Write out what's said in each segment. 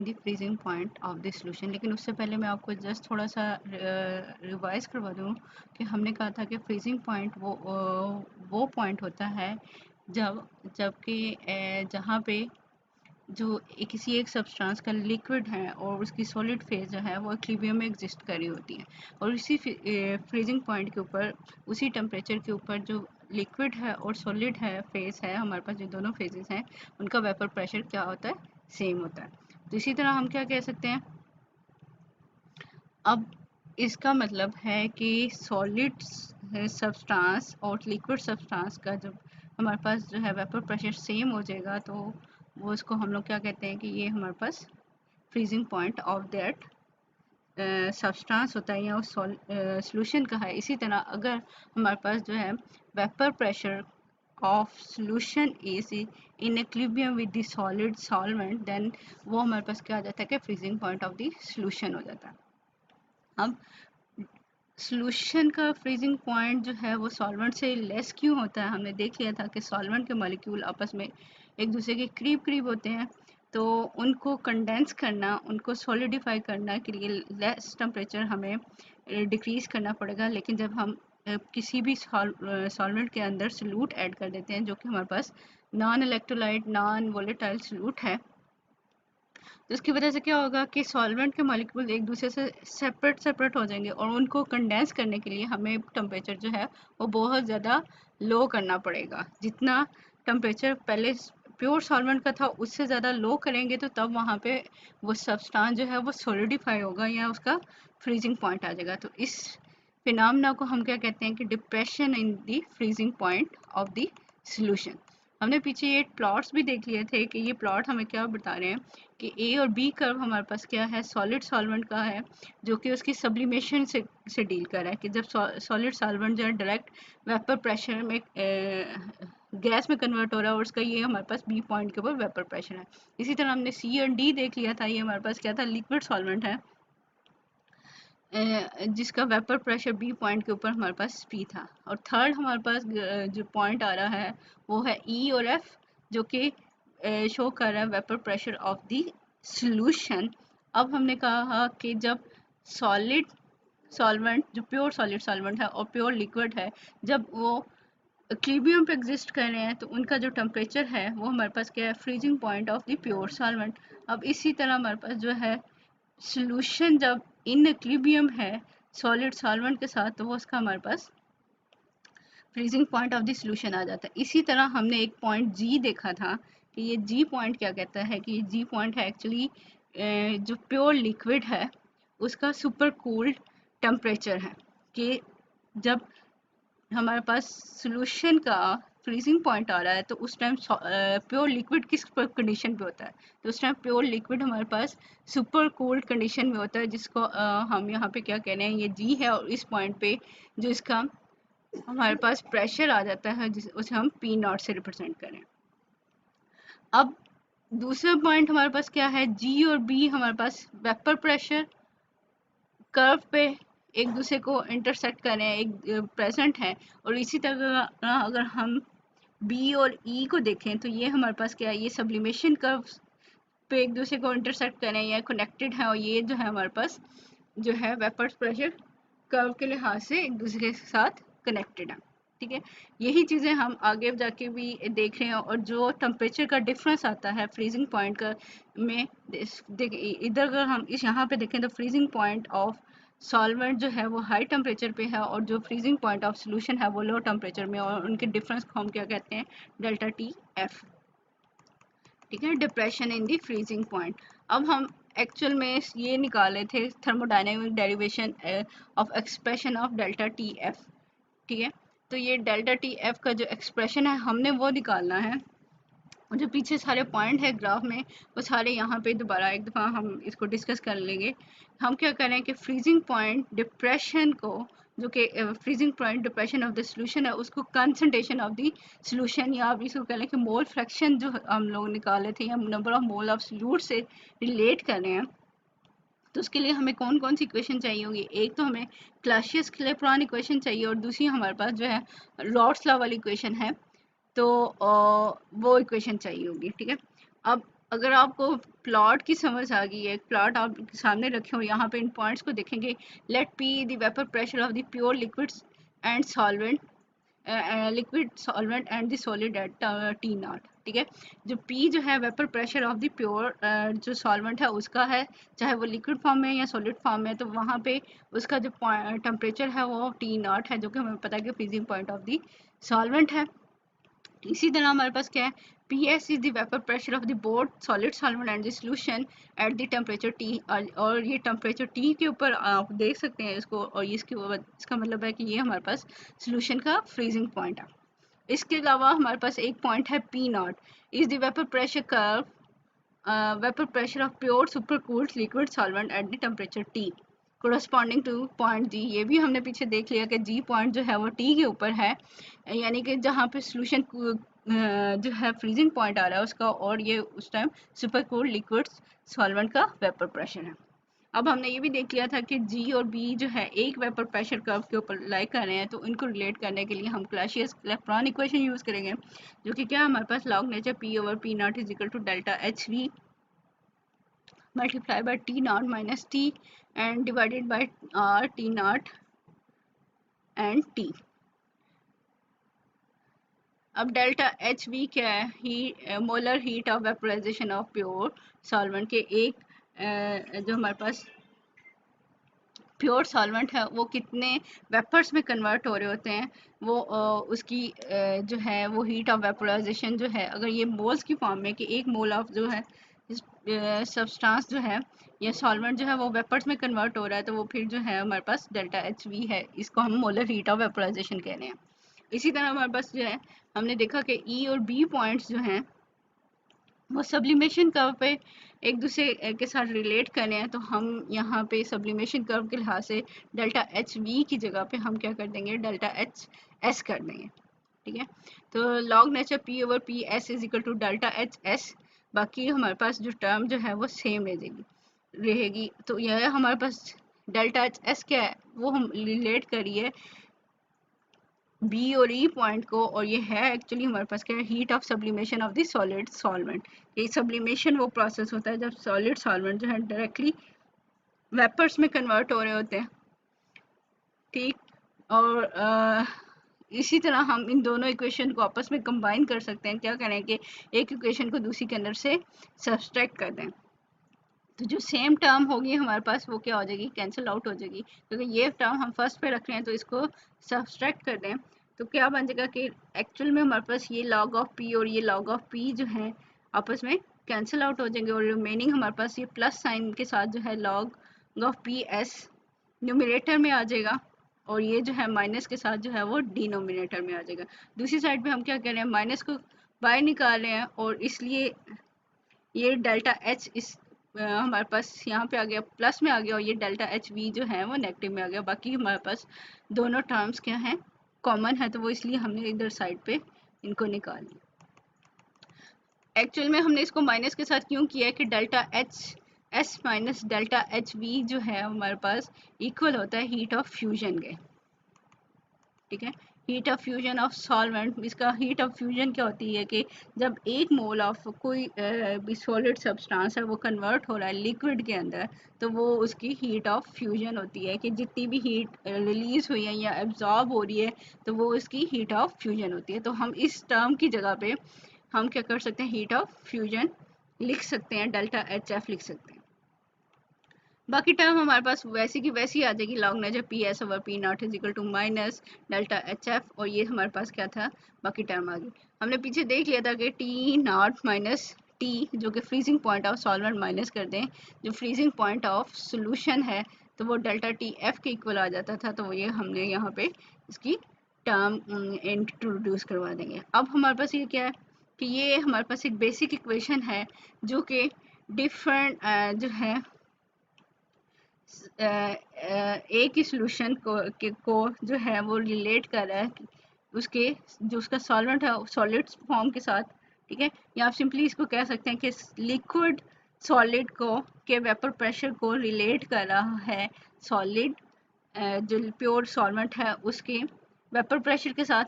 The freezing point of the solution. लेकिन उससे पहले मैं आपको जस्ट थोड़ा सा रिवाइज करवा दूँ कि हमने कहा था कि फ्रीजिंग पॉइंट वो पॉइंट होता है जबकि जहाँ पे जो किसी एक सब्सटेंस का लिक्विड है और उसकी सॉलिड फेज जो है वो इक्विलिब्रियम में एग्जिस्ट कर रही होती है, और इसी फ्रीजिंग पॉइंट के ऊपर, उसी टेम्परेचर के ऊपर जो लिक्विड है और सॉलिड है फेज है, हमारे पास जो दोनों फेजेस हैं उनका वेपर प्रेशर क्या होता है, सेम होता है। तो इसी तरह हम क्या कह सकते हैं, अब इसका मतलब है कि सॉलिड सब्सटेंस और लिक्विड सब्सटेंस का जब हमारे पास जो है वेपर प्रेशर सेम हो जाएगा तो वो उसको हम लोग क्या कहते हैं कि ये हमारे पास freezing point of that substance होता है या उस सॉल्यूशन का है। इसी तरह अगर हमारे पास जो है vapour pressure of solution is in equilibrium with the solid solvent, then वो हमारे पास क्या आ जाता है कि freezing point of the solution हो जाता है। अब सॉल्यूशन का फ्रीजिंग पॉइंट जो है वो सॉल्वेंट से लेस क्यों होता है, हमने देख लिया था कि सॉल्वेंट के मॉलिक्यूल आपस में एक दूसरे के करीब करीब होते हैं, तो उनको कंडेंस करना, उनको सॉलिडिफाई करना के लिए लेस टेम्परेचर हमें डिक्रीज करना पड़ेगा। लेकिन जब हम किसी भी सॉल्वेंट के अंदर सॉल्यूट ऐड कर देते हैं जो कि हमारे पास non electrolyte non volatile solute है, तो इसकी वजह से क्या होगा कि सॉल्वेंट के मॉलिक्यूल एक दूसरे से सेपरेट हो जाएंगे, और उनको कंडेंस करने के लिए हमें टेम्परेचर जो है वो बहुत ज़्यादा लो करना पड़ेगा। जितना टेम्परेचर पहले प्योर सॉल्वेंट का था उससे ज़्यादा लो करेंगे तो तब वहाँ पे वो सब्सटेंस जो है वो सॉलिडिफाई होगा या उसका फ्रीजिंग पॉइंट आ जाएगा। तो इस फिनोमेना को हम क्या कहते हैं कि depression in the freezing point of the solution. हमने पीछे ये प्लॉट्स भी देख लिए थे कि ये प्लॉट हमें क्या बता रहे हैं कि ए और बी कर्व हमारे पास क्या है, सॉलिड सॉल्वेंट का है जो कि उसकी सब्लिमेशन से डील कर रहा है कि जब सॉलिड सॉल्वेंट जो है डायरेक्ट वेपर प्रेशर में गैस में कन्वर्ट हो रहा है, और उसका ये हमारे पास बी पॉइंट के ऊपर वेपर प्रेशर है। इसी तरह हमने सी और डी देख लिया था, ये हमारे पास क्या था, लिक्विड सॉल्वेंट है जिसका वेपर प्रेशर बी पॉइंट के ऊपर हमारे पास पी था। और थर्ड हमारे पास जो पॉइंट आ रहा है वो है ई और एफ, जो कि शो कर रहा है vapour pressure of the solution. अब हमने कहा कि जब सॉलिड सॉल्वेंट, जो प्योर सॉलिड सॉल्वेंट है और प्योर लिक्विड है, जब वो इक्विलिब्रियम पे एग्जिस्ट कर रहे हैं तो उनका जो टेम्परेचर है वो हमारे पास क्या है, freezing point of the pure solvent. अब इसी तरह हमारे पास जो है सॉल्यूशन जब इन इक्विलिब्रियम है सॉलिड सॉल्वेंट के साथ, तो वो उसका हमारे पास freezing point of the solution आ जाता है। इसी तरह हमने एक पॉइंट जी देखा था कि ये जी पॉइंट क्या कहता है कि ये जी पॉइंट है एक्चुअली जो प्योर लिक्विड है उसका सुपर कूल्ड टेम्परेचर है, कि जब हमारे पास सॉल्यूशन का फ्रीजिंग पॉइंट आ रहा है तो उस टाइम प्योर लिक्विड किस कंडीशन पे होता है, तो उस टाइम प्योर लिक्विड हमारे पास सुपर कोल्ड कंडीशन में होता है, जिसको हम यहाँ पे क्या कह रहे हैं, ये जी है, और इस पॉइंट पे जो इसका हमारे पास प्रेशर आ जाता है जिस उसे हम पी नॉट से रिप्रेजेंट करें। अब दूसरा पॉइंट हमारे पास क्या है, जी और बी हमारे पास वेपर प्रेशर कर्व पे एक दूसरे को इंटरसेक्ट कर रहे हैं, एक प्रेजेंट है। और इसी तरह अगर हम बी और ई को देखें तो ये हमारे पास क्या है, ये सब्लिमेशन कर्व पे एक दूसरे को इंटरसेक्ट कर रहे हैं या कनेक्टेड है, और ये जो है हमारे पास जो है वेपर प्रेशर कर्व के लिहाज से एक दूसरे के साथ कनेक्टेड है। ठीक है, यही चीज़ें हम आगे जाके भी देख रहे हैं। और जो टेम्परेचर का डिफरेंस आता है फ्रीजिंग पॉइंट का में इधर अगर हम इस यहाँ पे देखें तो फ्रीजिंग पॉइंट ऑफ सॉल्वेंट जो है वो हाई टेम्परेचर पे है और जो फ्रीजिंग पॉइंट ऑफ सोल्यूशन है वो लो टेम्परेचर में, और उनके डिफरेंस को हम क्या कहते हैं, डेल्टा टी एफ। ठीक है, depression in the freezing point. अब हम एक्चुअल में ये निकाले थे thermodynamic derivation of expression of delta T F. ठीक है, तो ये डेल्टा टी एफ का जो एक्सप्रेशन है हमने वो निकालना है, और जो पीछे सारे पॉइंट है ग्राफ में वो सारे यहाँ पे दोबारा एक दफ़ा हम इसको डिस्कस कर लेंगे। हम क्या करें कि फ्रीजिंग पॉइंट डिप्रेशन को, जो कि freezing point depression of the solution है, उसको कंसंट्रेशन ऑफ द सॉल्यूशन, या आप इसको कह लें कि मोल फ्रैक्शन जो हम लोग निकाले थे या number of mole of solute से रिलेट कर रहे हैं, तो उसके लिए हमें कौन कौन सी इक्वेशन चाहिए होगी। एक तो हमें क्लासियस क्लेपरॉन इक्वेशन चाहिए, और दूसरी हमारे पास जो है रॉड्स लॉ वाली इक्वेशन है, तो वो इक्वेशन चाहिए होगी। ठीक है, अब अगर आपको प्लॉट की समझ आ गई है, प्लॉट आप सामने रखे हो, यहाँ पे इन पॉइंट्स को देखेंगे। Let P the vapour pressure of the pure liquids and solvent, liquid solvent and the solid at T nought. ठीक है, जो पी जो है vapour pressure of the pure जो सॉल्वेंट है उसका है, चाहे वो लिक्विड फॉर्म में या सॉलिड फॉर्म में, तो वहाँ पे उसका जो टेम्परेचर है वो टी नॉट है, जो कि हमें पता है कि freezing point of the solvent है। इसी तरह हमारे पास क्या है, P S is the vapour pressure of the both solid solvent and the solution at the temperature T. और ये टेम्परेचर टी के ऊपर आप देख सकते हैं इसको, और इसका मतलब है कि ये हमारे पास सॉल्यूशन का फ्रीजिंग पॉइंट है। इसके अलावा हमारे पास एक पॉइंट है P not, is the vapour pressure curve, vapour pressure of pure supercooled liquid solvent at the temperature T corresponding to point G. ये भी हमने पीछे देख लिया कि जी पॉइंट जो है वो टी के ऊपर है, यानी कि जहाँ पे सोल्यूशन जो है फ्रीजिंग पॉइंट आ रहा है उसका, और ये उस time super cooled liquid solvent का वेपर प्रेशर है। अब हमने ये भी देख लिया था कि जी और बी जो है एक वेपर प्रेशर कर्व के ऊपर लाई कर रहे हैं, तो इनको रिलेट करने के लिए हम क्लासियस इलेक्ट्रॉन इक्वेशन यूज़ करेंगे, जो कि क्या हमारे पास log nature P over P not is equal to delta H V multiply by T naught minus T and divided by R T naught and T। अब डेल्टा एच वी क्या है, molar heat of vaporisation of pure solvent के एक जो हमारे पास pure solvent है वो कितने वेपर्स में कन्वर्ट हो रहे होते हैं, वो उसकी जो है वो हीट ऑफ वेपोराइजेशन जो है, अगर ये मोल्स की फॉर्म में कि एक मोल ऑफ जो है सब्सटेंस जो है या सॉल्वेंट जो है वो वेपर्स में कन्वर्ट हो रहा है, तो वो फिर जो है हमारे पास डेल्टा एच वी है, इसको हम मोलर हीट ऑफ वेपोराइजेशन कह रहे हैं। इसी तरह हमारे पास जो है हमने देखा कि ई और बी पॉइंट्स जो हैं वो सब्लिमेशन कर्व पे एक दूसरे के साथ रिलेट करें हैं, तो हम यहाँ पे सब्लिमेशन कर्व के लिहाज से डेल्टा एच वी की जगह पे हम क्या कर देंगे, डेल्टा एच एस कर देंगे। ठीक है, तो log nature P over P S is equal to delta H S. बाकी हमारे पास जो टर्म जो है वो सेम रहेगी। तो यह हमारे पास डेल्टा एच एस क्या है, वो हम रिलेट करिए बी और ई पॉइंट को, और ये है एक्चुअली हमारे पास क्या है, heat of sublimation of the solid solvent. ये सब्लिमेशन वो प्रोसेस होता है जब सॉलिड सॉल्वेंट जो है डायरेक्टली वेपर्स में कन्वर्ट हो रहे होते हैं। ठीक, और इसी तरह हम इन दोनों इक्वेशन को आपस में कंबाइन कर सकते हैं। क्या करें कि एक इक्वेशन को दूसरी के अंदर से सब्सट्रैक्ट कर दें, तो जो सेम टर्म होगी हमारे पास वो क्या हो जाएगी, कैंसिल आउट हो जाएगी, क्योंकि ये टर्म हम फर्स्ट पे रख रहे हैं, तो इसको सब्सट्रैक्ट कर दें तो क्या बन जाएगा कि एक्चुअल में हमारे पास ये लॉग ऑफ पी और ये लॉग ऑफ पी जो है आपस में कैंसिल आउट हो जाएंगे, और रिमेनिंग हमारे पास ये प्लस साइन के साथ जो है log of P S numerator में आ जाएगा, और ये जो है माइनस के साथ जो है वो डिनोमिनेटर में आ जाएगा। दूसरी साइड पे हम क्या कर रहे हैं, माइनस को बाहर निकाल रहे हैं, और इसलिए ये डेल्टा एच इस हमारे पास यहाँ पे आ गया, प्लस में आ गया, और ये डेल्टा एच वी जो है वो नेगेटिव में आ गया। बाकी हमारे पास दोनों टर्म्स क्या हैं, कॉमन है, तो वो इसलिए हमने इधर साइड पे इनको निकाल लिया। एक्चुअल में हमने इसको माइनस के साथ क्यों किया है कि delta H S minus delta H we जो है हमारे पास इक्वल होता है हीट ऑफ फ्यूजन के। ठीक है, heat of fusion of solvent, इसका हीट ऑफ फ्यूजन क्या होती है कि जब एक मोल ऑफ कोई भी सॉलिड सब्सटेंस है वो कन्वर्ट हो रहा है लिक्विड के अंदर, तो वो उसकी हीट ऑफ फ्यूजन होती है कि जितनी भी हीट रिलीज हुई है या एब्जॉर्ब हो रही है, तो वो उसकी हीट ऑफ फ्यूजन होती है। तो हम इस टर्म की जगह पे हम क्या कर सकते हैं, हीट ऑफ फ्यूजन लिख सकते हैं, डेल्टा एच एफ लिख सकते हैं। बाकी टर्म हमारे पास वैसी की वैसी आ जाएगी, log nature P S over P not is equal to minus delta H F, और ये हमारे पास क्या था, बाकी टर्म आ गई। हमने पीछे देख लिया था कि टी नॉट माइनस टी जो कि freezing point of solvent minus कर दें जो फ्रीजिंग पॉइंट ऑफ सोल्यूशन है, तो वो डेल्टा टी एफ के इक्वल आ जाता था, तो ये हमने यहाँ पे इसकी टर्म इंट्रोड्यूस करवा देंगे। अब हमारे पास ये क्या है कि ये हमारे पास एक बेसिक इक्वेशन है जो कि डिफरेंट जो है एक ही सोल्यूशन को जो है वो रिलेट कर रहा है उसके जो उसका सॉल्वेंट है सॉलिड फॉर्म के साथ। ठीक है, या आप सिंपली इसको कह सकते हैं कि लिक्विड सॉलिड को के वेपर प्रेशर को रिलेट कर रहा है सॉलिड जो प्योर सॉल्वेंट है उसके वेपर प्रेशर के साथ।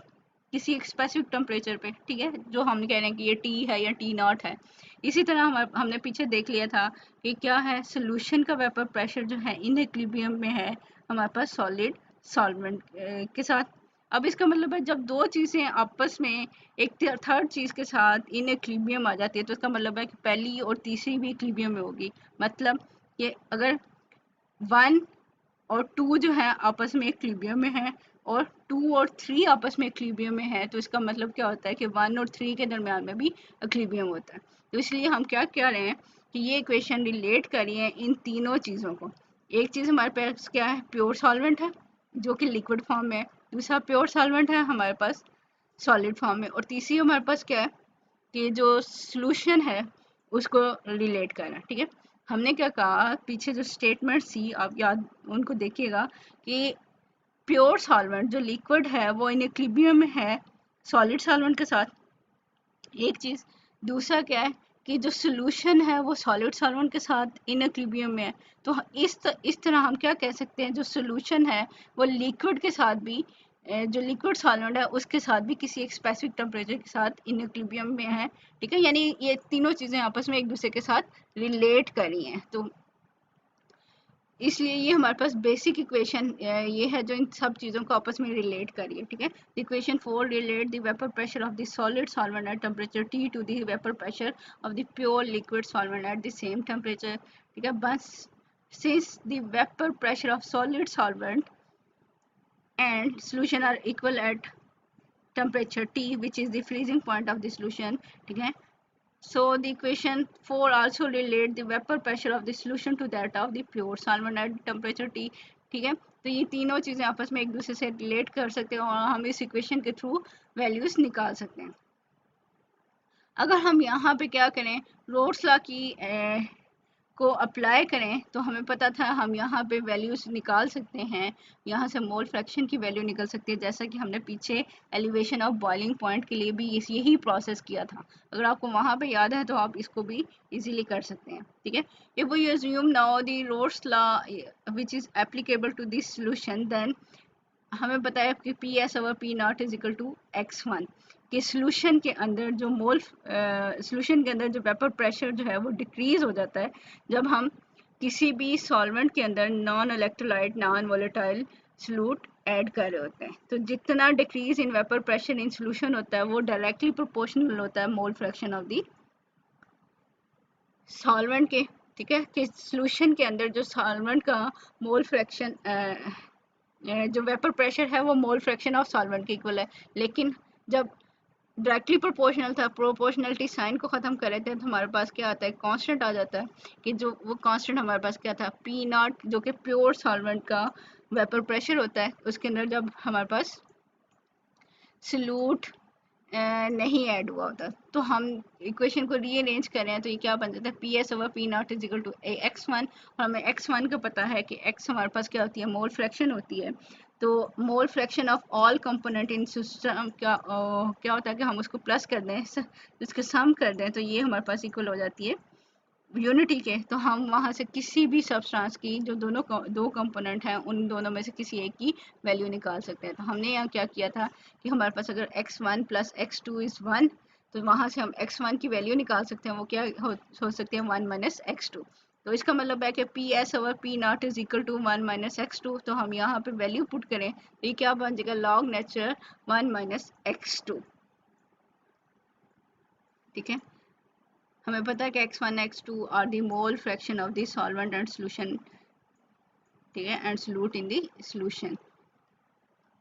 किसी एक स्पेसिफिक टेम्परेचर पे, ठीक है, जो हम कह रहे हैं कि ये टी है या टी नॉट है। इसी तरह हमने पीछे देख लिया था कि क्या है, सोल्यूशन का वेपर प्रेशर जो है इन इक्विलिब्रियम में है हमारे पास सॉलिड सॉल्वेंट के साथ। अब इसका मतलब है जब दो चीज़ें आपस में एक थर्ड चीज़ के साथ इन इक्विलिब्रियम आ जाती है तो इसका मतलब है कि पहली और तीसरी भी इक्विलिब्रियम में होगी। मतलब कि अगर 1 और 2 जो है आपस में इक्विलिब्रियम में है और 2 और 3 आपस में इक्विलिब्रियम में है, तो इसका मतलब क्या होता है कि 1 और 3 के दरमियान में भी इक्विलिब्रियम होता है। तो इसलिए हम क्या कह रहे हैं कि ये इक्वेशन रिलेट करिए इन तीनों चीज़ों को। एक चीज़ हमारे पास क्या है, प्योर सॉल्वेंट है जो कि लिक्विड फॉर्म में है, दूसरा प्योर सॉल्वेंट है हमारे पास सॉलिड फॉर्म में, और तीसरी हमारे पास क्या है कि जो सॉल्यूशन है उसको रिलेट करना। ठीक है, हमने क्या कहा पीछे जो स्टेटमेंट थी आप याद उनको देखिएगा कि प्योर सॉल्वेंट जो लिक्विड है वो इन इक्विलिब्रियम में है सॉलिड सॉल्वेंट के साथ, एक चीज़। दूसरा क्या है कि जो सॉल्यूशन है वो सॉलिड सॉल्वेंट के साथ इन इक्विलिब्रियम में है। तो इस तरह हम क्या कह सकते हैं, जो सॉल्यूशन है वो लिक्विड के साथ भी जो लिक्विड सॉल्वेंट है उसके साथ भी किसी एक स्पेसिफिक टेम्परेचर के साथ इन इक्विलिब्रियम में है। ठीक है, यानी ये तीनों चीज़ें आपस में एक दूसरे के साथ रिलेट कर रही हैं। तो इसलिए ये हमारे पास बेसिक इक्वेशन ये है जो इन सब चीज़ों को आपस में रिलेट करिए। ठीक है, equation 4 relate the vapour pressure of the solid solvent at temperature T to the vapour pressure of the pure liquid solvent at the same temperature. ठीक है, बस since the vapor pressure of solid solvent and solution are equal at temperature T which is the freezing point of the solution, ठीक है, so the equation 4 also relate the vapor pressure of the solution to that of the pure solvent at temperature T। ठीक है, तो ये तीनों चीज़ें आपस में एक दूसरे से रिलेट कर सकते हैं और हम इस इक्वेशन के थ्रू वैल्यूज निकाल सकते हैं। अगर हम यहाँ पे क्या करें, रोल्स लॉ की को अप्लाई करें तो हमें पता था हम यहाँ पे वैल्यूज निकाल सकते हैं, यहाँ से मोल फ्रैक्शन की वैल्यू निकल सकती है, जैसा कि हमने पीछे एलिवेशन ऑफ बॉइलिंग पॉइंट के लिए भी यही प्रोसेस किया था। अगर आपको वहाँ पे याद है तो आप इसको भी इजीली कर सकते हैं। ठीक है, if we assume now the Raoult's law which is applicable to this solution, then हमें पता है कि P S over P not is equal to x1 कि सोल्यूशन के अंदर जो सोल्यूशन के अंदर जो वेपर प्रेशर जो है वो डिक्रीज हो जाता है जब हम किसी भी सॉल्वेंट के अंदर non electrolyte non volatile solute add कर रहे होते हैं। तो जितना decrease in vapour pressure in solution होता है वो डायरेक्टली प्रोपोर्शनल होता है मोल फ्रैक्शन ऑफ द सॉल्वेंट के। ठीक है, कि सोल्यूशन के अंदर जो सॉल्वेंट का मोल फ्रैक्शन जो वेपर प्रेशर है वो मोल फ्रैक्शन ऑफ सॉल्वेंट के इक्वल है, लेकिन जब डायरेक्टली प्रोपोर्शनल था, प्रोपोर्शनलिटी साइन को ख़त्म कर रहे थे तो हमारे पास क्या आता है, कांस्टेंट आ जाता है कि जो वो कांस्टेंट हमारे पास क्या था, पी नॉट, जो कि प्योर सॉल्वेंट का वेपर प्रेशर होता है, उसके अंदर जब हमारे पास सॉल्यूट नहीं ऐड हुआ होता तो हम इक्वेशन को रीअरेंज करें तो ये क्या बन जाता है, P S over P not is equal to x1, और हमें x1 का पता है कि x हमारे पास क्या होती है, मोल फ्रैक्शन होती है। तो मोल fraction of all component in system क्या होता है कि हम उसको प्लस कर दें, इसके सम कर दें, तो ये हमारे पास इक्वल हो जाती है यूनिटी के। तो हम वहाँ से किसी भी सब्सटेंस की जो दो कंपोनेंट हैं उन दोनों में से किसी एक की वैल्यू निकाल सकते हैं। तो हमने यहाँ क्या किया था कि हमारे पास अगर x1 प्लस x2 इज़ 1, तो वहाँ से हम x1 की वैल्यू निकाल सकते हैं, वो क्या हो सकती है, 1 माइनस x2। तो इसका मतलब है कि P S over P not is equal to 1 minus x2। तो हम यहाँ पे वैल्यू पुट करें तो ये क्या बन जाएगा, लॉग नेचर 1 माइनस x2। ठीक है, हमें पता है कि x1 x2 are the mole fraction of the solvent and solution, ठीक है, and solute in the solution.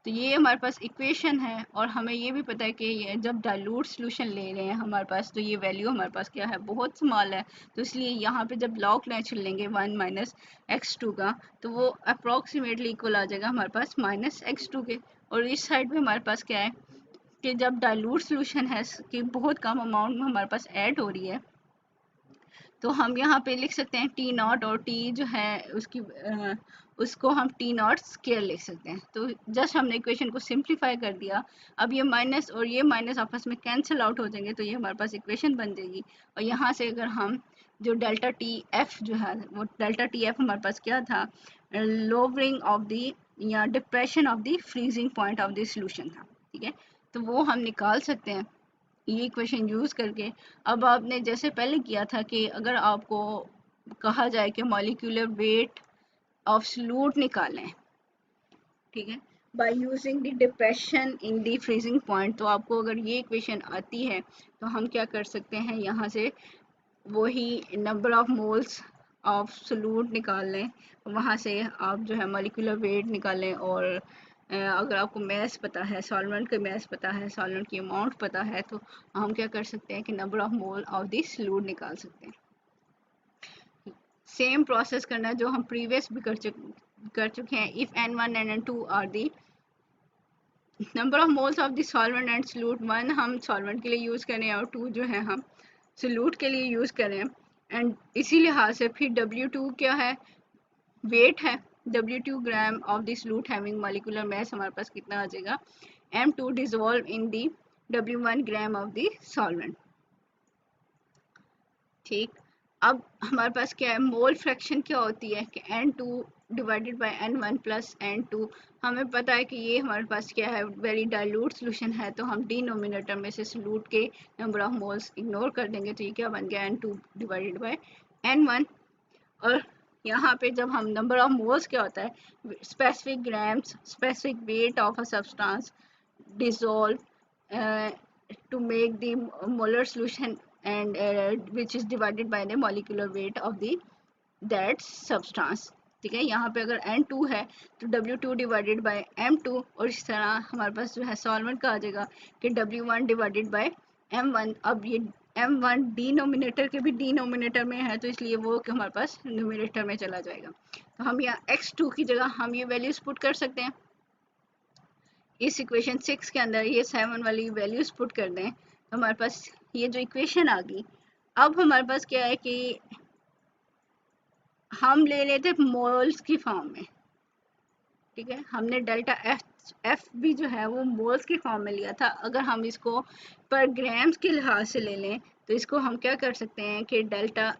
तो ये हमारे पास इक्वेशन है और हमें ये भी पता है कि ये जब डाइल्यूट सोल्यूशन ले रहे हैं हमारे पास तो ये वैल्यू हमारे पास क्या है, बहुत स्मॉल है। तो इसलिए यहाँ पे जब लॉग नेचर लेंगे 1 माइनस x2 का तो वो अप्रॉक्सीमेटली इक्वल आ जाएगा हमारे पास माइनस x2 के। और इस साइड पे हमारे पास क्या है कि जब डाइल्यूट सोल्यूशन है कि बहुत कम अमाउंट में हमारे पास ऐड हो रही है, तो हम यहाँ पे लिख सकते हैं टी नॉट, और टी जो है उसको हम टी नॉट स्केयर लिख सकते हैं। तो जस्ट हमने इक्वेशन को सिंप्लीफाई कर दिया। अब ये माइनस और ये माइनस आपस में कैंसिल आउट हो जाएंगे तो ये हमारे पास इक्वेशन बन जाएगी। और यहाँ से अगर हम जो डेल्टा टी एफ जो है वो डेल्टा टी एफ हमारे पास क्या था, लोवरिंग ऑफ द या depression of the freezing point of the solution था। ठीक है, तो वो हम निकाल सकते हैं ये इक्वेशन यूज़ करके। अब आपने जैसे पहले किया था कि अगर आपको कहा जाए कि मॉलिक्यूलर वेट ऑफ सॉल्यूट निकालें, ठीक है, by using the depression in the freezing point, तो आपको अगर ये इक्वेशन आती है तो हम क्या कर सकते हैं, यहाँ से वही number of moles of solute निकाल लें, वहाँ से आप जो है मॉलिक्यूलर वेट निकालें, और अगर आपको मैस पता है, सॉल्वेंट का मैस पता है, सॉल्वेंट की अमाउंट पता है, तो हम क्या कर सकते हैं कि number of mole of the solute निकाल सकते हैं। सेम प्रोसेस करना है जो हम प्रीवियस भी कर चुके हैं। If n1 and n2 are the number of moles of the solvent and solute, 1 हम सॉल्वेंट के लिए यूज़ करें और 2 जो है हम सॉल्यूट के लिए यूज़ करें, एंड इसी लिहाज से फिर W2 क्या है, वेट है, W2 gram of the solute having molecular mass, हमारे पास कितना आ जाएगा, M2 dissolve in the W1 gram of the solvent. ठीक, अब हमारे पास क्या है, मोल फ्रैक्शन क्या होती है कि N2 divided by N1 plus N2, हमें पता है कि ये हमारे पास क्या है, वेरी डाइल्यूट सोल्यूशन है, तो हम डिनोमिनेटर में से सॉल्यूट के नंबर ऑफ मोल्स इग्नोर कर देंगे, तो ये क्या बन गया, N2 डिवाइडेड बाय N1। और यहाँ पे जब हम नंबर ऑफ मोल्स क्या होता है, specific grams, specific weight of a substance dissolve to make the molar solution, and which is divided by the molecular weight of the that substance। ठीक है, यहाँ पे अगर N2 है तो W2 डिवाइडेड बाय M2, और इस तरह हमारे पास जो है सॉल्वेंट का आ जाएगा कि W1 डिवाइडेड बाय M1। अब ये M1 डिनोमिनेटर के भी डिनोमिनेटर में है, तो इसलिए वो कि हमारे पास न्यूमिनेटर में चला जाएगा, तो हम यहाँ x2 की जगह हम ये वैल्यूज पुट कर सकते हैं। इस इक्वेशन 6 के अंदर ये 7 वाली वैल्यूज पुट कर दें, तो हमारे पास ये जो इक्वेशन आ गई। अब हमारे पास क्या है कि हम ले लेते मोल्स की फॉर्म में, ठीक है, हमने डेल्टा एफ भी जो है वो मोल्स की फॉर्म में लिया था। अगर हम इसको पर ग्राम्स के लिहाज से ले लें, तो इसको हम क्या कर सकते हैं कि delta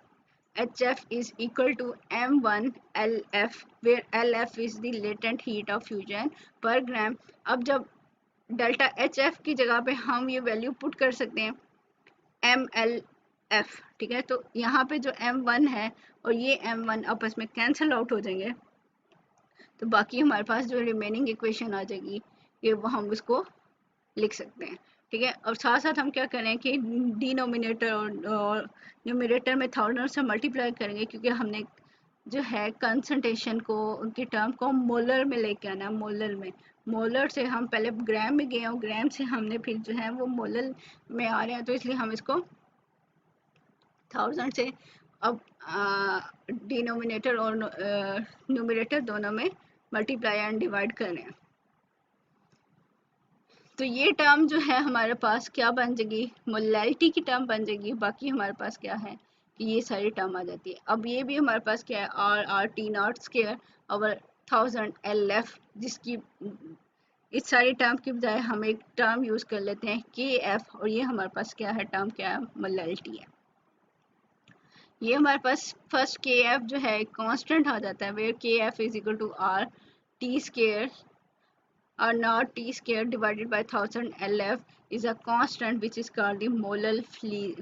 HF is equal to M1 LF, where LF is the latent heat of fusion per gram। अब जब डेल्टा HF की जगह पे हम ये वैल्यू पुट कर सकते हैं MLF, ठीक है, तो यहाँ पे जो M1 है और ये M1 आपस में कैंसिल आउट हो जाएंगे, तो बाकी हमारे पास जो रिमेनिंग इक्वेशन आ जाएगी ये वो हम उसको लिख सकते हैं। ठीक है, और साथ साथ हम क्या करें कि डिनोमिनेटर और न्यूमिनेटर में 1000 से मल्टीप्लाई करेंगे, क्योंकि हमने जो है कंसंट्रेशन को, उनकी टर्म को मोलर में लेके आना। मोलर से हम पहले ग्राम में गए और ग्राम से हमने फिर जो है वो मोलर में आ रहे हैं, तो इसलिए हम इसको 1000 से अब डिनोमिनेटर और न्यूमिनेटर दोनों में मल्टीप्लाई एंड डिवाइड कर रहे हैं। तो ये टर्म जो है हमारे पास क्या बन जाएगी, मोलैरिटी की टर्म बन जाएगी। बाकी हमारे पास क्या है कि ये सारी टर्म आ जाती है। अब ये भी हमारे पास क्या है, R/T0² ओवर 1000 LF, जिसकी इस सारी टर्म की बजाय हम एक टर्म यूज़ कर लेते हैं KF, और ये हमारे पास क्या है, टर्म क्या है, मोलैरिटी है। ये हमारे पास फर्स्ट KF जो है कांस्टेंट आ जाता है, वेयर KF इज इक्वल टू R/T² or not T square divided by 1000 LF is a constant which is called the molar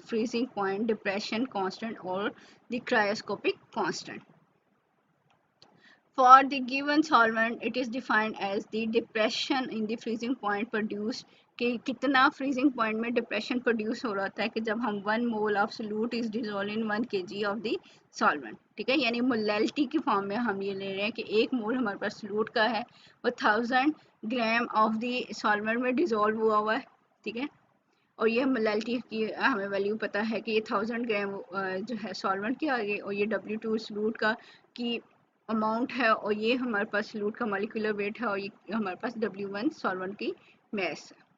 freezing point depression constant or the cryoscopic constant. For the given solvent, it is defined as the depression in the freezing point produced, कि कितना freezing point में depression produce हो रहा है कि जब हम 1 mole of solute is dissolved in 1 kg of the solvent। ठीक है, यानी मोलैलिटी की फॉर्म में हम ये ले रहे हैं कि 1 मोल हमारे पास solute का है, वो 1000 ग्राम ऑफ द सॉल्वेंट में डिजोल्व हुआ है। ठीक है, और ये मोलैलिटी की हमें वैल्यू पता है कि ये 1000 ग्राम जो है सॉल्वेंट के आगे, और ये W2 सॉल्यूट का की अमाउंट है, और ये हमारे पास सॉल्यूट का मॉलिक्यूलर वेट है, और ये हमारे पास W1 सॉल्वेंट की मास है।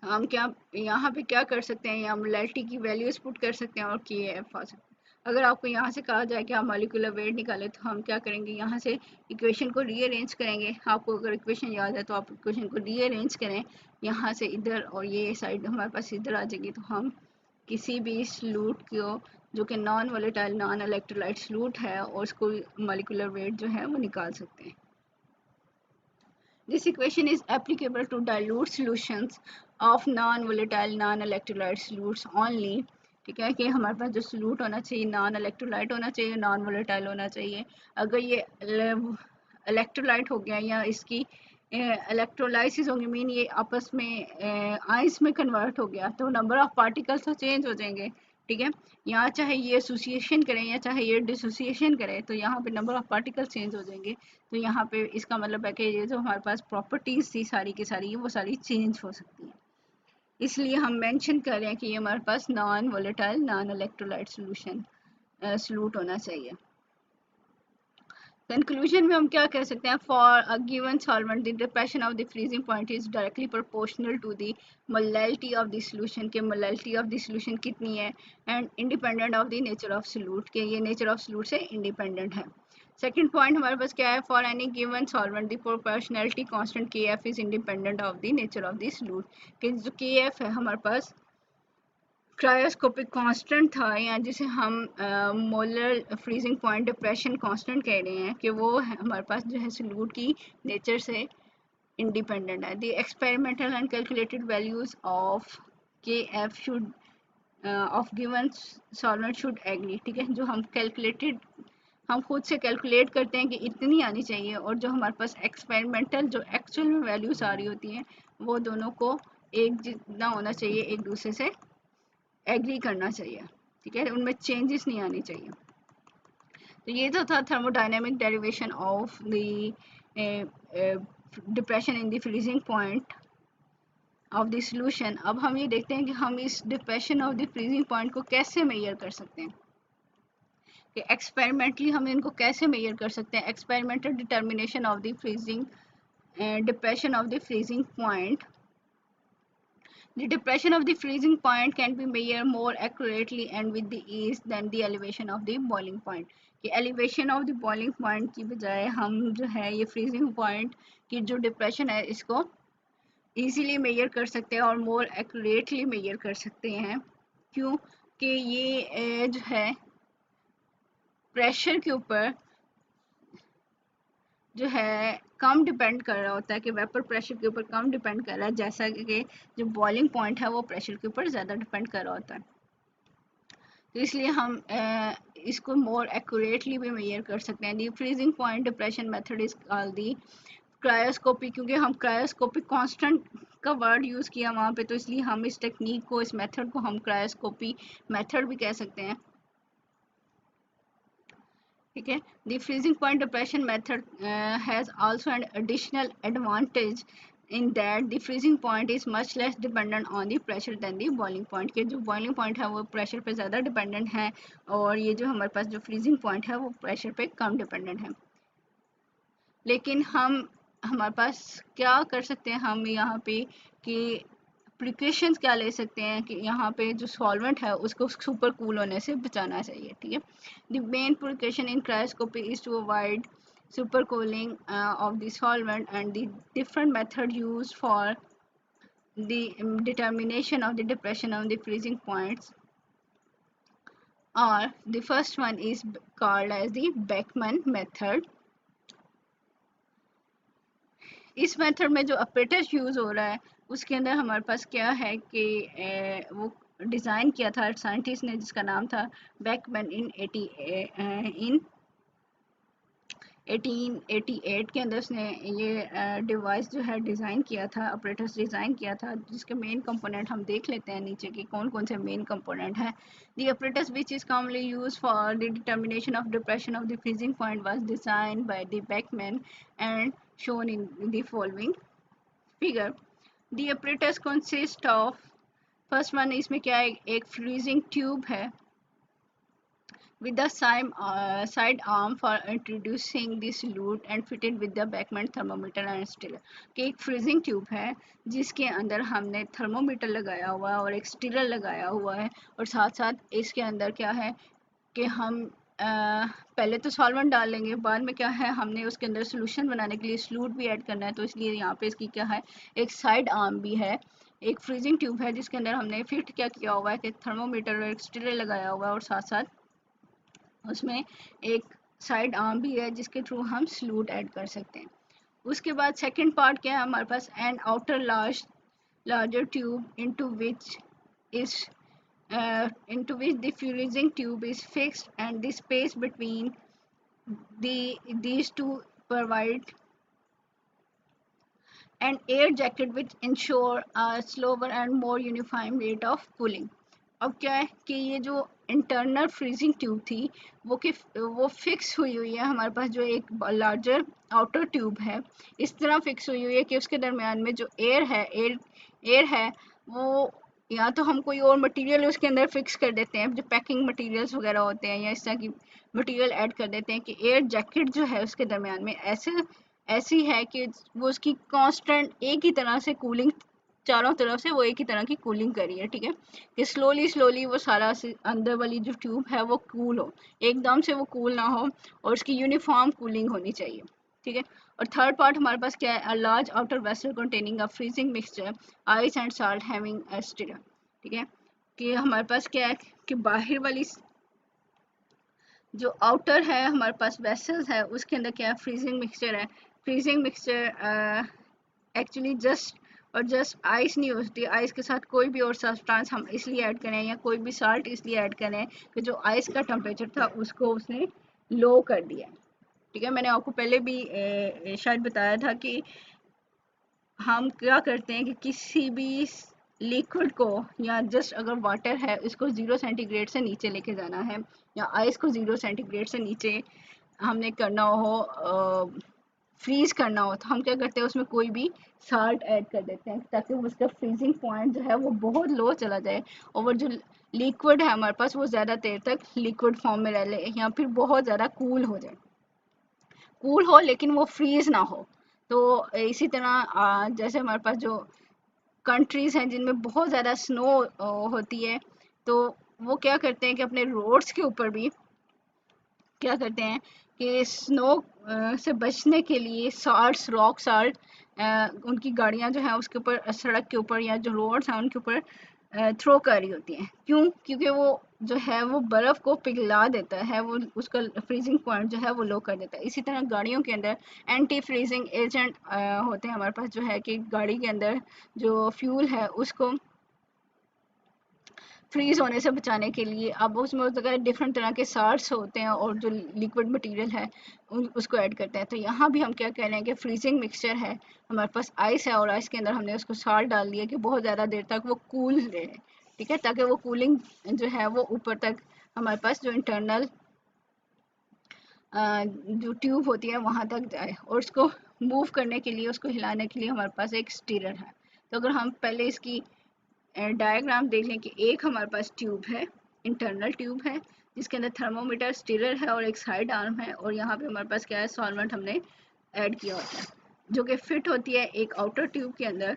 हम क्या यहाँ पे क्या कर सकते हैं, यहाँ मोलैलिटी की वैल्यूज पुट कर सकते हैं और KF आ सकते हैं। अगर आपको यहाँ से कहा जाए कि आप मॉलिक्यूलर वेट निकालें, तो हम क्या करेंगे, यहाँ से इक्वेशन को रीअरेंज करेंगे। आपको अगर इक्वेशन याद है तो आप इक्वेशन को रीअरेंज करें यहाँ से इधर, और ये साइड हमारे पास इधर आ जाएगी, तो हम किसी भी सॉल्यूट को जो कि non volatile non electrolyte solute है, और उसको मॉलिक्यूलर वेट जो है वो निकाल सकते हैं। This equation is applicable to dilute solutions of non-volatile non-electrolyte solutes only. ठीक है, कि हमारे पास जो सोल्यूट होना चाहिए नॉन इलेक्ट्रोलाइट होना चाहिए, नॉन वोलेटाइल होना चाहिए. अगर ये इलेक्ट्रोलाइट हो गया या इसकी इलेक्ट्रोलाइसिस होगी, मीन ये आपस में आइस में कन्वर्ट हो गया, तो नंबर ऑफ पार्टिकल्स तो चेंज हो जाएंगे. ठीक है, यहाँ चाहे ये एसोसिएशन करें या चाहे ये डिसोसिएशन करें, तो यहाँ पे नंबर ऑफ पार्टिकल्स चेंज हो जाएंगे. तो यहाँ पे इसका मतलब है कि ये जो हमारे पास प्रॉपर्टीज थी सारी की सारी, वो सारी चेंज हो सकती हैं. इसलिए हम मेंशन कर रहे हैं कि ये हमारे पास non volatile non electrolyte solution solute होना चाहिए. कंक्लूजन में हम क्या कह सकते हैं, for a given solvent the depression of the freezing point is directly proportional to the molality of the solution, के मोलैलिटी ऑफ द सॉल्यूशन कितनी है, and independent of the nature of solute, के ये नेचर ऑफ सोल्यूट से independent है. Second point हमारे पास क्या है, for any given solvent the proportionality constant के F is independent of the nature of the solute, के जो के एफ है हमारे पास क्रायोस्कोपिक कांस्टेंट था, या जिसे हम molar freezing point depression constant कह रहे हैं, कि वो हमारे पास जो है सोल्यूट की नेचर से इंडिपेंडेंट है. The experimental and calculated values of K F should of given solvent should agree. ठीक है, जो हम कैलकुलेटेड हम खुद से कैलकुलेट करते हैं कि इतनी आनी चाहिए, और जो हमारे पास एक्सपेरिमेंटल जो एक्चुअल में वैल्यूज आ रही होती हैं, वो दोनों को एक जितना होना चाहिए, एक दूसरे से एग्री करना चाहिए. ठीक है, उनमें चेंजेस नहीं आनी चाहिए. तो ये तो था thermodynamic derivation of the depression in the freezing point of the solution. अब हम ये देखते हैं कि हम इस depression of the freezing point को कैसे मेजर कर सकते हैं, कि एक्सपेरिमेंटली हम इनको कैसे मेजर कर सकते हैं. Experimental determination of the freezing depression of the freezing point. The depression of the freezing point can be measured more accurately and with the ease than the elevation of the boiling point. कि elevation of the boiling point की बजाय हम जो है ये freezing point की जो depression है इसको easily measure कर सकते हैं और more accurately measure कर सकते हैं. क्यों कि ये जो है pressure के ऊपर जो है कम डिपेंड कर रहा होता है, कि वेपर प्रेशर के ऊपर कम डिपेंड कर रहा है, जैसा कि जो बॉइलिंग पॉइंट है वो प्रेशर के ऊपर ज़्यादा डिपेंड कर रहा होता है. तो इसलिए हम इसको मोर एक्यूरेटली भी मेजर कर सकते हैं. दी freezing point depression method is called the क्रायोस्कोपी, क्योंकि हम क्रायोस्कोपिक कांस्टेंट का वर्ड यूज़ किया वहाँ पे, तो इसलिए हम इस टेक्निक को, इस मेथड को हम क्रायोस्कोपी मेथड भी कह सकते हैं. ठीक है, the freezing point depression method has also an additional advantage in that the freezing point is much less dependent on the pressure than the boiling point, के जो boiling point है वो pressure पे ज़्यादा dependent है, और ये जो हमारे पास जो freezing point है वो pressure पे कम dependent है. लेकिन हमारे पास क्या कर सकते हैं हम यहाँ पे, कि प्रिकॉशंस क्या ले सकते हैं, कि यहाँ पे जो सॉल्वेंट है उसको सुपर कूल होने से बचाना चाहिए. ठीक है, the main precaution in cryoscopy is to avoid supercooling of the solvent, and the different method used for the determination of the depression of the freezing points are, the first one is called as the Beckman method. इस method में जो operator use हो रहा है उसके अंदर हमारे पास क्या है कि वो डिज़ाइन किया था साइंटिस्ट ने जिसका नाम था बेकमैन इन 1888 के अंदर उसने ये डिवाइस जो है डिज़ाइन किया था, ऑपरेटर्स डिज़ाइन किया था, जिसके मेन कंपोनेंट हम देख लेते हैं नीचे कि कौन कौन से मेन कंपोनेंट हैं. The operators which is commonly use for the determination of depression of the freezing point was design by the Beckmann and shown in the following figure. The operators consist of, first one इसमें क्या है, एक freezing tube है with the side arm for introducing the solute and fitted with the Beckman thermometer and stirrer. कि एक freezing tube है जिसके अंदर हमने थर्मोमीटर लगाया हुआ है और एक स्टिरर लगाया हुआ है, और साथ साथ इसके अंदर क्या है कि हम पहले तो सॉल्वेंट डाल लेंगे, बाद में क्या है हमने उसके अंदर सोल्यूशन बनाने के लिए सॉल्यूट भी ऐड करना है, तो इसलिए यहाँ पे इसकी क्या है एक साइड आर्म भी है, एक फ्रीजिंग ट्यूब है जिसके अंदर हमने फिट क्या किया हुआ है कि थर्मोमीटर और एक स्टिरर लगाया हुआ है, और साथ साथ उसमें एक साइड आर्म भी है जिसके थ्रू हम सॉल्यूट ऐड कर सकते हैं. उसके बाद सेकंड पार्ट क्या है हमारे पास, an outer larger tube is into which the fusing tube is fixed, and the space between these two provide an air jacket which ensure a slower and more uniform rate of cooling. अब क्या है कि ये जो internal freezing tube थी वो fix हुई है हमारे पास, जो एक लार्जर आउटर ट्यूब है इस तरह फिक्स हुई है कि उसके दरमियान में जो एयर है वो, या तो हम कोई और मटेरियल उसके अंदर फिक्स कर देते हैं, जो पैकिंग मटेरियल्स वगैरह होते हैं, या इस तरह की मटेरियल ऐड कर देते हैं कि एयर जैकेट जो है उसके दरमियान में ऐसी है कि वो उसकी कांस्टेंट एक ही तरह से कूलिंग, चारों तरफ से वो एक ही तरह की कूलिंग करी है, ठीक है, कि स्लोली वो सारा अंदर वाली जो ट्यूब है वो कूल हो, एकदम से वो कूल ना हो, और उसकी यूनिफॉर्म कूलिंग होनी चाहिए, ठीक है। और थर्ड पार्ट हमारे पास क्या है, a large outer vessel containing a freezing mixture ice and salt having a stirrer, ठीक है, कि हमारे पास क्या है कि बाहर वाली जो आउटर है हमारे पास वेसल्स है उसके अंदर क्या है, फ्रीजिंग मिक्सचर है। Freezing mixture actually just ice नहीं होती, आइस के साथ कोई भी और सब्सटेंस हम इसलिए ऐड करें या कोई भी साल्ट इसलिए ऐड करें कि जो आइस का टेम्परेचर था उसको उसने लो कर दिया, ठीक है। मैंने आपको पहले भी शायद बताया था कि हम क्या करते हैं कि किसी भी लिक्विड को, या जस्ट अगर वाटर है उसको 0 सेंटीग्रेड से नीचे लेके जाना है, या आइस को 0 सेंटीग्रेड से नीचे हमने करना हो, फ्रीज करना हो, तो हम क्या करते हैं उसमें कोई भी साल्ट ऐड कर देते हैं ताकि उसका फ्रीजिंग पॉइंट जो है वो बहुत लो चला जाए, और वो जो लिक्विड है हमारे पास वो ज़्यादा देर तक लिक्विड फॉर्म में रह ले, या फिर बहुत ज़्यादा कूल हो जाए, कूल हो लेकिन वो फ्रीज ना हो। तो इसी तरह जैसे हमारे पास जो कंट्रीज़ हैं जिनमें बहुत ज़्यादा स्नो होती है, तो वो क्या करते हैं कि अपने रोड्स के ऊपर भी क्या करते हैं कि स्नो से बचने के लिए साल्ट्स, रॉक साल्ट उनकी गाड़ियां जो है उसके ऊपर, सड़क के ऊपर या जो रोड्स हैं उनके ऊपर थ्रो कर रही होती हैं। क्यों? क्योंकि वो जो है वो बर्फ़ को पिघला देता है, वो उसका फ्रीजिंग पॉइंट जो है वो लो कर देता है। इसी तरह गाड़ियों के अंदर एंटी फ्रीजिंग एजेंट होते हैं हमारे पास, जो है कि गाड़ी के अंदर जो फ्यूल है उसको फ्रीज होने से बचाने के लिए अब उसमें डिफरेंट तरह के साल्ट्स होते हैं और जो लिक्विड मटेरियल है उसको ऐड करते हैं। तो यहाँ भी हम क्या कह रहे हैं कि फ्रीजिंग मिक्सचर है, हमारे पास आइस है और आइस के अंदर हमने उसको साल्ट डाल दिया कि बहुत ज़्यादा देर तक वो कूल रहे, ठीक है, ताकि वो कूलिंग जो है वो ऊपर तक हमारे पास जो इंटरनल जो ट्यूब होती है वहाँ तक जाए, और उसको मूव करने के लिए, उसको हिलाने के लिए हमारे पास एक स्टीरर है। तो अगर हम पहले इसकी डायग्राम देख लें कि एक हमारे पास ट्यूब है, इंटरनल ट्यूब है जिसके अंदर थर्मोमीटर, स्टीरर है और एक साइड आर्म है, और यहाँ पे हमारे पास क्या है, सॉल्वेंट हमने ऐड किया होता है जो कि फिट होती है एक आउटर ट्यूब के अंदर,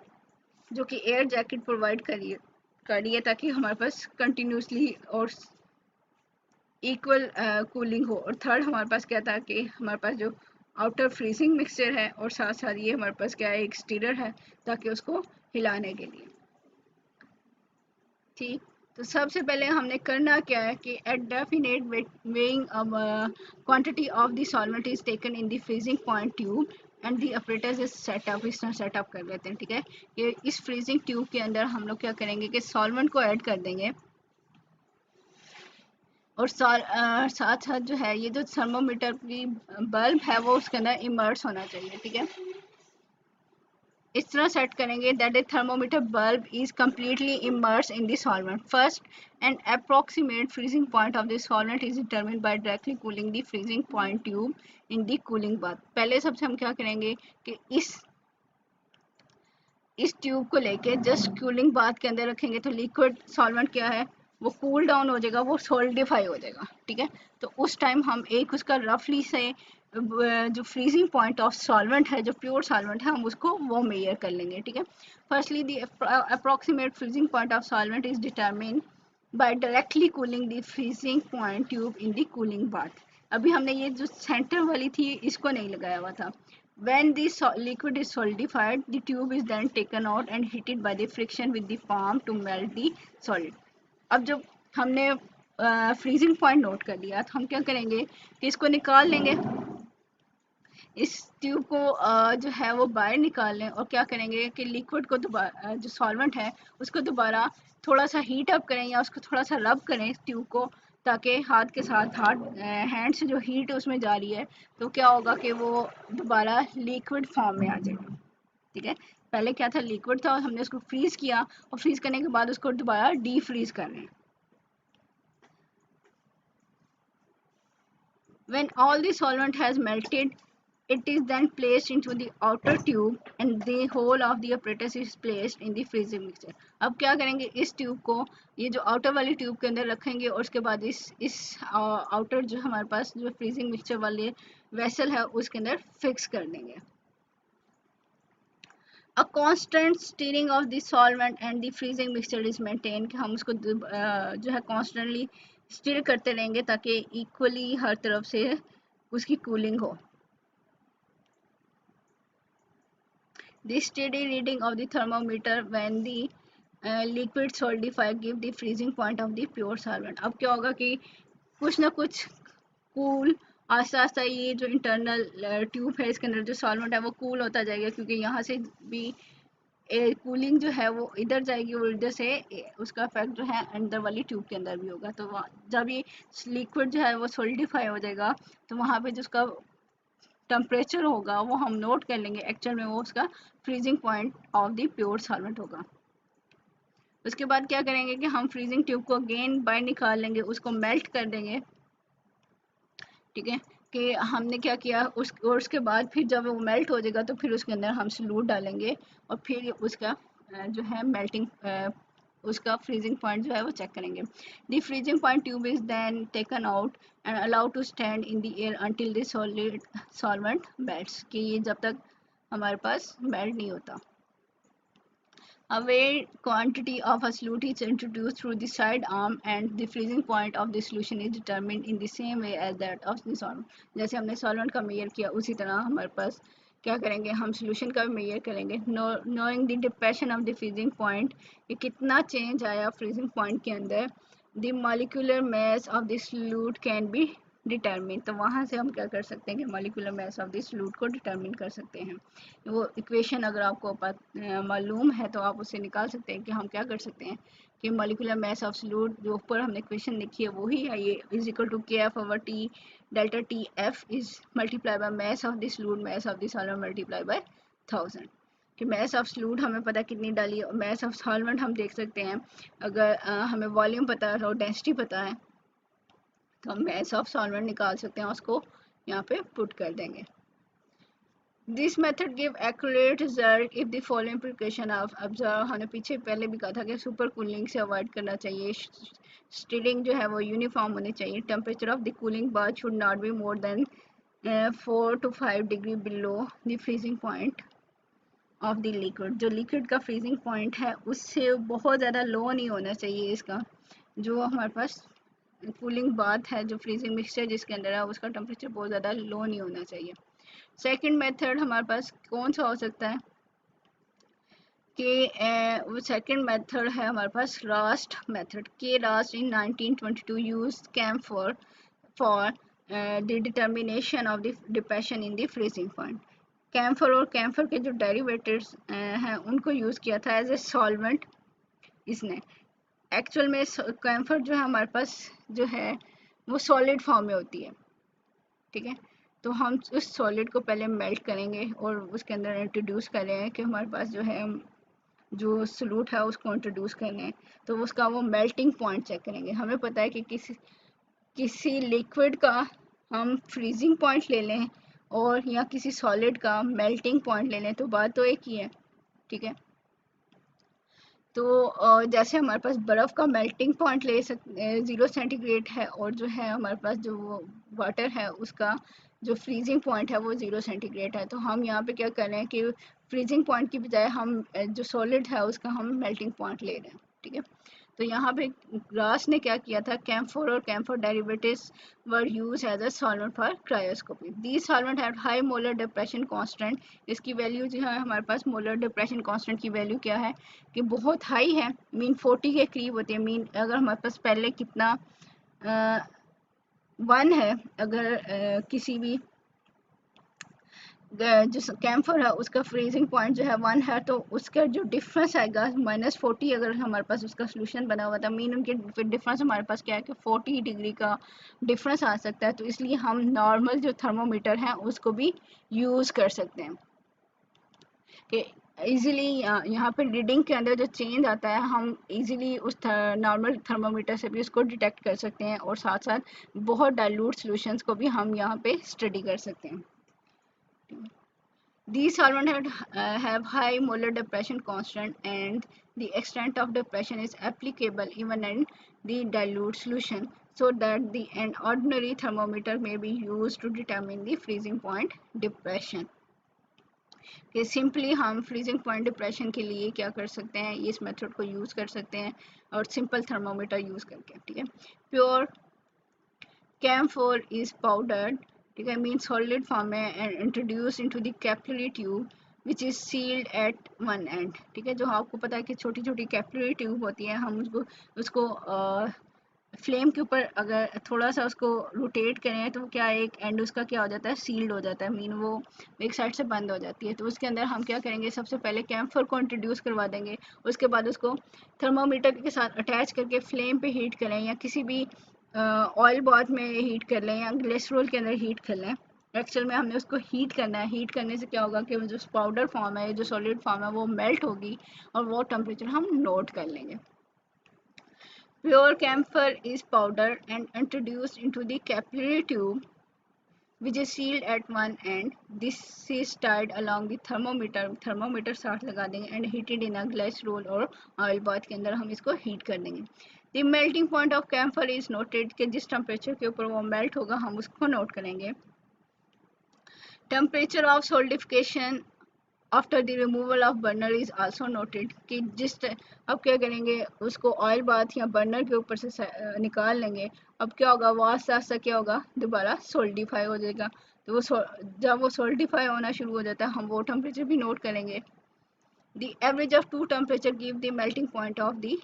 जो कि एयर जैकेट प्रोवाइड करिए ताकि हमारे पास कंटिन्यूसली और इक्वल कूलिंग हो। और थर्ड हमारे पास क्या था कि हमारे पास जो आउटर फ्रीजिंग मिक्सचर है, और साथ साथ ये हमारे पास क्या है, एक स्टीरर है ताकि उसको हिलाने के लिए, ठीक। तो सबसे पहले हमने करना क्या है कि at definite weighing quantity of the solvent is taken in the freezing point tube and the operators is setup, इस तरह सेटअप कर लेते हैं, ठीक है। कि इस फ्रीजिंग ट्यूब के अंदर हम लोग क्या करेंगे कि सॉल्वेंट को ऐड कर देंगे, और साथ साथ जो है ये जो थर्मोमीटर की बल्ब है वो उसके अंदर इमर्स होना चाहिए, ठीक है। इस तरह सेट करेंगे that the thermometer bulb is completely immersed in the solvent. First, an approximate freezing point of the solvent is determined by directly cooling the freezing point tube in the cooling bath. पहले सबसे हम क्या करेंगे कि इस tube को लेके just cooling bath के अंदर रखेंगे तो लिक्विड सॉल्वेंट क्या है वो कूल डाउन हो जाएगा, वो सोल्डिफाई हो जाएगा, ठीक है। तो उस टाइम हम एक उसका रफली से जो फ्रीजिंग पॉइंट ऑफ सॉल्वेंट है, जो प्योर सॉल्वेंट है, हम उसको वो मेजर कर लेंगे, ठीक है। Firstly the approximate freezing point of solvent is determine by directly cooling the freezing point tube in the cooling bath. अभी हमने ये जो सेंटर वाली थी इसको नहीं लगाया हुआ था। When the liquid is solidified, the tube is then taken out and heated by the friction with the palm to melt the solid. अब जब हमने फ्रीजिंग पॉइंट नोट कर लिया तो हम क्या करेंगे कि इसको निकाल लेंगे, इस ट्यूब को जो है वो बाहर निकाल लें और क्या करेंगे कि लिक्विड को दोबारा जो सॉल्वेंट है उसको दोबारा थोड़ा सा हीट अप करें या उसको थोड़ा सा रब करें इस ट्यूब को, ताकि हाथ के साथ हैंड से जो हीट उसमें जा रही है तो क्या होगा कि वो दोबारा लिक्विड फॉर्म में आ जाएगा। ठीक है, पहले क्या था लिक्विड था और हमने उसको फ्रीज किया और फ्रीज करने के बाद उसको दोबारा डी फ्रीज कर रहे हैं। When all the solvent has melted, it is then placed into the outer tube and the whole of the apparatus is placed in the freezing mixture. अब क्या करेंगे, इस ट्यूब को ये जो आउटर वाली ट्यूब के अंदर रखेंगे और उसके बाद इस आउटर जो हमारे पास जो फ्रीजिंग मिक्सचर वाले वेसल है उसके अंदर फिक्स कर देंगे। A constant stirring of the solvent and the freezing mixture is maintained, कि हम उसको जो है कॉन्स्टेंटली स्टिर करते रहेंगे ताकि इक्वली हर तरफ से उसकी कूलिंग हो। The steady reading of the thermometer when the liquid solidify give the freezing point of the pure solvent. अब क्या होगा कि कुछ ना कुछ कूल आस्ता आस्ता ये जो इंटरनल ट्यूब है इसके अंदर जो सॉल्वेंट है वो कूल होता जाएगा, क्योंकि यहाँ से भी कूलिंग जो है वो इधर जाएगी और इधर से उसका इफेक्ट जो है अंदर वाली ट्यूब के अंदर भी होगा। तो जब ये लिक्विड जो है वो सोलिडिफाई हो जाएगा तो वहाँ पे जो उसका टेम्परेचर होगा वो हम नोट कर लेंगे, एक्चुअल में वो उसका freezing point of the pure solvent होगा। उसके बाद क्या करेंगे कि हम फ्रीजिंग ट्यूब को अगेन बाहर निकाल लेंगे, उसको मेल्ट कर देंगे। ठीक है, कि हमने क्या किया और उसके बाद फिर जब वो मेल्ट हो जाएगा तो फिर उसके अंदर हम सलूट डालेंगे और फिर उसका जो है मेल्टिंग उसका फ्रीजिंग पॉइंट जो है वो चेक करेंगे। The freezing point tube is then taken out and allowed to stand in the air until the solvent melts, कि ये जब तक हमारे पास मेल्ट नहीं होता। A weighed quantity of a solute is introduced through the side arm and the freezing point of the solution is determined in the same way as that of the solvent. जैसे हमने solvent का major किया उसी तरह हमारे पास क्या करेंगे, हम सोल्यूशन का भी मेजर करेंगे। Knowing the depression of the freezing point, कि कितना चेंज आया फ्रीजिंग पॉइंट के अंदर, the molecular mass of the solute can be determine, तो वहाँ से हम क्या कर सकते हैं कि molecular mass of the solute को डिटर्मिन कर सकते हैं। वो इक्वेशन अगर आपको मालूम है तो आप उससे निकाल सकते हैं कि हम क्या कर सकते हैं कि मॉलिक्यूलर मास ऑफ सोल्यूट जो ऊपर हमने इक्वेशन लिखी है वही है, ये is equal to K F over T delta T F is multiply by mass of the solute mass of the solvent multiply by 1000। कि मास ऑफ सोल्यूट हमें पता कितनी डाली है, मास ऑफ सॉल्वेंट हम देख सकते हैं अगर हमें वॉल्यूम पता है और डेंसिटी पता है तो हम मास ऑफ सॉल्वेंट निकाल सकते हैं, उसको यहाँ पे पुट कर देंगे। This method give accurate result if the following precaution of observe, हमने पीछे पहले भी कहा था कि सुपर कूलिंग से अवॉइड करना चाहिए, स्टिरिंग जो है वो यूनिफॉर्म होनी चाहिए, temperature of the cooling bath should not be more than 4 to 5 degree below the freezing point of the liquid, जो लिक्विड का फ्रीजिंग पॉइंट है उससे बहुत ज़्यादा लो नहीं होना चाहिए इसका, जो हमारे पास कूलिंग बाथ है जो फ्रीजिंग मिक्सचर जिसके अंदर है उसका टेम्परेचर बहुत ज़्यादा लो नहीं होना चाहिए। सेकंड मेथड हमारे पास कौन सा हो सकता है कि वो सेकंड मेथड है हमारे पास Rast method, K Rast in 1922 use camphor for the determination of the depression in the freezing point. Camphor और कैम्फर के जो डेरिवेटिव्स हैं उनको यूज़ किया था एज ए सॉल्वेंट इसने। एक्चुअल में कैम्फर जो है हमारे पास जो है वो सॉलिड फॉर्म में होती है। ठीक है, तो हम उस सॉलिड को पहले मेल्ट करेंगे और उसके अंदर इंट्रोड्यूस कर रहे हैं कि हमारे पास जो है जो सॉल्यूट है उसको इंट्रोड्यूस कर रहे हैं तो उसका वो मेल्टिंग पॉइंट चेक करेंगे। हमें पता है कि किसी लिक्विड का हम फ्रीजिंग पॉइंट ले लें और या किसी सॉलिड का मेल्टिंग पॉइंट ले लें तो बात तो एक ही है। ठीक है, तो जैसे हमारे पास बर्फ़ का मेल्टिंग पॉइंट ले सकते 0 सेंटीग्रेड है और जो है हमारे पास जो वाटर है उसका जो फ्रीजिंग पॉइंट है वो 0 सेंटीग्रेड है, तो हम यहाँ पे क्या कर रहे हैं कि फ्रीजिंग पॉइंट की बजाय हम जो सॉलिड है उसका हम मेल्टिंग पॉइंट ले रहे हैं। ठीक है, तो यहाँ पे ग्रास ने क्या किया था, कैम्फोर और camphor derivatives were used as a solvent for cryoscopy. These solvent have high molar depression constant, इसकी वैल्यू जो है हमारे पास मोलर डिप्रेशन कांस्टेंट की वैल्यू क्या है कि बहुत हाई है, मीन 40 के करीब होती है। मीन अगर हमारे पास पहले कितना 1 है, अगर किसी भी जो कैम्फर है उसका फ्रीजिंग पॉइंट जो है 1 है, तो उसका जो डिफरेंस आएगा -40, अगर हमारे पास उसका सोल्यूशन बना हुआ था, मीन उनके डिफरेंस हमारे पास क्या है कि 40 डिग्री का डिफरेंस आ सकता है। तो इसलिए हम नॉर्मल जो थर्मोमीटर है उसको भी यूज़ कर सकते हैं कि इजीली यहाँ पे रीडिंग के अंदर जो चेंज आता है हम इजीली उस नॉर्मल थर्मोमीटर से भी उसको डिटेक्ट कर सकते हैं, और साथ साथ बहुत डाइल्यूट सॉल्यूशंस को भी हम यहाँ पे स्टडी कर सकते हैं। These solvents have high molar depression constant, and the extent of depression is applicable even in the dilute solution, so that an ordinary thermometer may be used to determine the freezing point depression. कि simply हम freezing point depression के लिए क्या कर सकते हैं, इस method को यूज़ कर सकते हैं और सिंपल थर्मोमीटर यूज़ करके। ठीक है, प्योर camphor is powdered, ठीक है, मीन सॉलिड फॉर्म में and introduce into the capillary tube which is sealed at one end. ठीक है, जो आपको पता है कि छोटी छोटी कैपिलरी ट्यूब होती है, हम उसको फ्लेम के ऊपर अगर थोड़ा सा उसको रोटेट करें तो क्या एक एंड उसका क्या हो जाता है, सील्ड हो जाता है, मीन वो एक साइड से बंद हो जाती है। तो उसके अंदर हम क्या करेंगे, सबसे पहले कैम्फर को इंट्रोड्यूस करवा देंगे, उसके बाद उसको थर्मोमीटर के साथ अटैच करके फ्लेम पे हीट करें, या किसी भी ऑयल बाथ में हीट कर लें, या ग्लिसरॉल के अंदर हीट कर लें। एक्चुअल में हमने उसको हीट करना है, हीट करने से क्या होगा कि वो जो पाउडर फॉर्म है, जो सॉलिड फॉर्म है, वो मेल्ट होगी और वो टेम्परेचर हम नोट कर लेंगे। Pure camphor is powdered and introduced into the capillary tube, which is sealed at one end. This is tied along the thermometer. Thermometer साथ लगा देंगे and heated in a glass roll और oil bath के अंदर हम इसको heat कर देंगे। The melting point of camphor is noted कि जिस temperature के ऊपर वो melt होगा हम उसको note करेंगे। Temperature of solidification after the removal of burner is also noted कि अब क्या करेंगे, उसको ऑयल बाथ या बर्नर के ऊपर से निकाल लेंगे। अब क्या होगा, वो आस्ता आस्ता क्या होगा, दोबारा सोल्डिफाई हो जाएगा। तो वो जब वो सोल्डिफाई होना शुरू हो जाता है हम वो टेम्परेचर भी नोट करेंगे। The average of two temperature give the melting point of the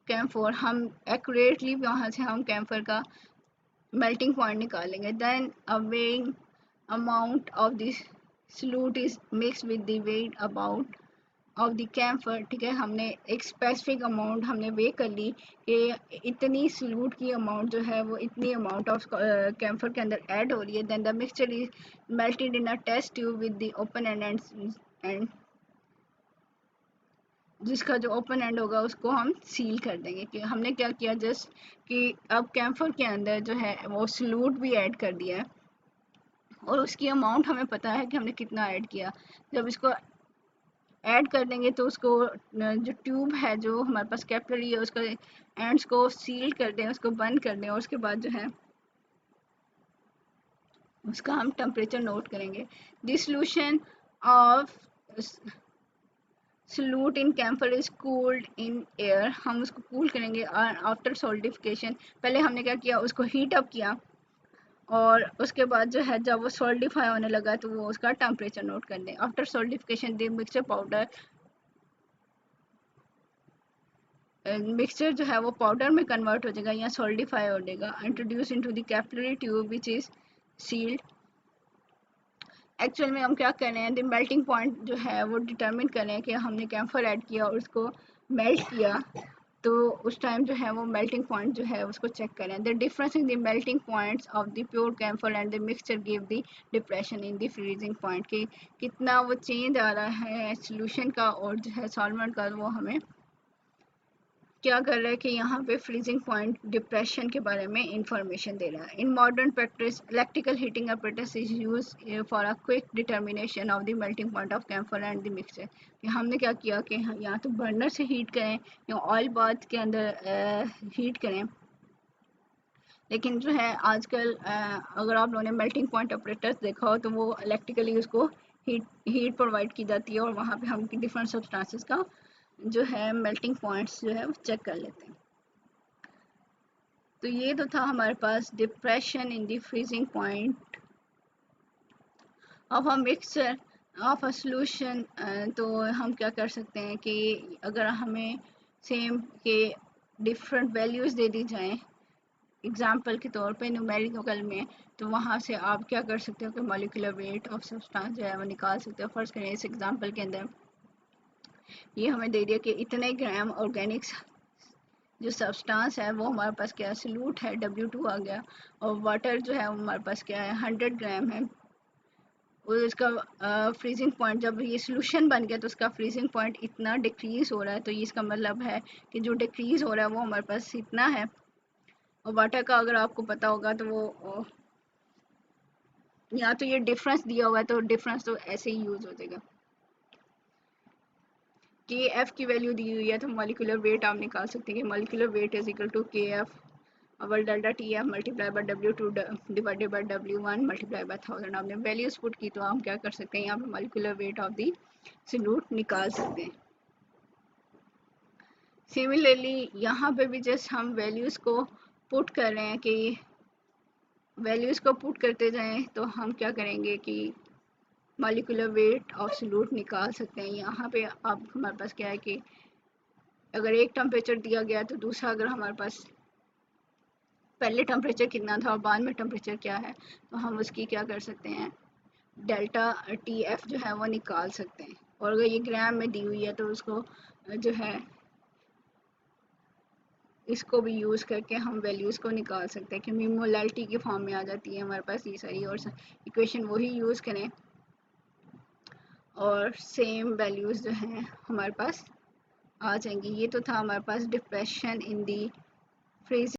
camphor. हम एक्यूरेटली वहाँ से हम कैम्फर का मेल्टिंग पॉइंट निकालेंगे। Then a weighing amount of this solute is mixed with the weight about of the camphor। ठीक है, हमने एक स्पेसिफिक अमाउंट हमने वे कर ली कि इतनी सलूट की अमाउंट जो है वो इतनी अमाउंट ऑफ कैम्फर के अंदर ऐड हो रही है। Then the mixture is melted in a test tube with the open end जिसका जो ओपन एंड होगा उसको हम सील कर देंगे। कि हमने क्या किया, जस्ट कि अब कैम्फर के अंदर जो है वो सलूट भी ऐड कर दिया है और उसकी अमाउंट हमें पता है कि हमने कितना ऐड किया। जब इसको ऐड कर देंगे तो उसको जो ट्यूब है जो हमारे पास कैपिलरी है उसका एंड्स को सील कर दें, उसको बंद कर दें, और उसके बाद जो है उसका हम टेम्परेचर नोट करेंगे। This solution of solute in camphor is cooled in air. हम उसको कूल करेंगे आफ्टर सॉल्डिफिकेशन। पहले हमने क्या किया, उसको हीट अप किया और उसके बाद जो है जब वो सॉल्डिफाई होने लगा तो वो उसका टेम्परेचर नोट कर दें। After solidification the mixture powder mixture जो है वो पाउडर में कन्वर्ट हो जाएगा या सॉल्डिफाई हो जाएगा। Introduce into the capillary tube which is sealed. Actual में हम क्या कर रहे हैं, द मेल्टिंग पॉइंट जो है वो डिटरमिन कर रहे हैं कि हमने कैम्फर ऐड किया और उसको मेल्ट किया, तो उस टाइम जो है वो मेल्टिंग पॉइंट जो है उसको चेक करें। The difference in the melting points of the pure camphor and the mixture give the depression in the freezing point कि कितना वो चेंज आ रहा है सोल्यूशन का और जो है सॉल्वेंट का, वो हमें क्या कर रहा है कि यहाँ पे फ्रीजिंग पॉइंट डिप्रेशन के बारे में इंफॉर्मेशन दे रहा है। In modern practice electrical heating apparatus is used for a quick determination of the melting point of camphor and the mixture। हमने क्या किया कि यहाँ तो बर्नर से हीट करें या ऑयल बाथ के अंदर हीट करें, लेकिन जो है आजकल अगर आप लोगों ने मेल्टिंग पॉइंट ऑपरेटर्स देखा हो तो वो इलेक्ट्रिकली उसको हीट प्रोवाइड की जाती है और वहाँ पे हम डिफरेंट सब्सटेंसेस का जो है मेल्टिंग पॉइंट्स जो है वो चेक कर लेते हैं। तो ये तो था हमारे पास depression in the freezing point of a mixture of a solution. तो हम क्या कर सकते हैं कि अगर हमें सेम के डिफरेंट वैल्यूज़ दे दी जाएं एग्जाम्पल के तौर पे न्यूमेरिकल में, तो वहाँ से आप क्या कर सकते हो कि मॉलिक्यूलर वेट ऑफ सब्सटेंस जो है वो निकाल सकते हो। फर्स्ट करें इस एग्जाम्पल के अंदर ये हमें दे दिया कि इतने ग्राम ऑर्गेनिक्स जो सब्सटेंस है वो हमारे पास क्या है, सल्यूट है, W2 आ गया, और वाटर जो है वो हमारे पास क्या है 100 ग्राम है। और इसका फ्रीजिंग पॉइंट, जब ये सोल्यूशन बन गया तो उसका फ्रीजिंग पॉइंट इतना डिक्रीज हो रहा है, तो ये इसका मतलब है कि जो डिक्रीज हो रहा है वो हमारे पास इतना है। और वाटर का अगर आपको पता होगा तो वो यहाँ तो ये डिफरेंस दिया हुआ है, तो डिफरेंस तो ऐसे ही यूज हो जाएगा। के एफ की वैल्यू दी हुई है तो मॉलिक्यूलर वेट आप निकाल सकते हैं कि molecular weight is equal to K F over delta T F multiply by W2 divided by W1 multiply by 1000। आपने वैल्यूज पुट की तो हम क्या कर सकते हैं, यहाँ पे molecular weight of the solute निकाल सकते हैं। सिमिलरली यहाँ पे भी जस्ट हम वैल्यूज को पुट कर रहे हैं कि वैल्यूज को पुट करते जाएं तो हम क्या करेंगे कि मॉलिक्यूलर वेट ऑफ सॉल्यूट निकाल सकते हैं। यहाँ पे अब हमारे पास क्या है कि अगर एक टेम्परेचर दिया गया तो दूसरा अगर हमारे पास पहले टेम्परेचर कितना था और बाद में टेम्परेचर क्या है, तो हम उसकी क्या कर सकते हैं, डेल्टा टी एफ जो है वो निकाल सकते हैं। और अगर ये ग्राम में दी हुई है तो उसको जो है इसको भी यूज़ करके हम वैल्यूज़ को निकाल सकते हैं कि मोलैलिटी की फॉर्म में आ जाती है हमारे पास ये सारी, और इक्वेशन वही यूज़ करें और सेम वैल्यूज़ जो हैं हमारे पास आ जाएंगी। ये तो था हमारे पास डिप्रेशन इन दी फ्रीज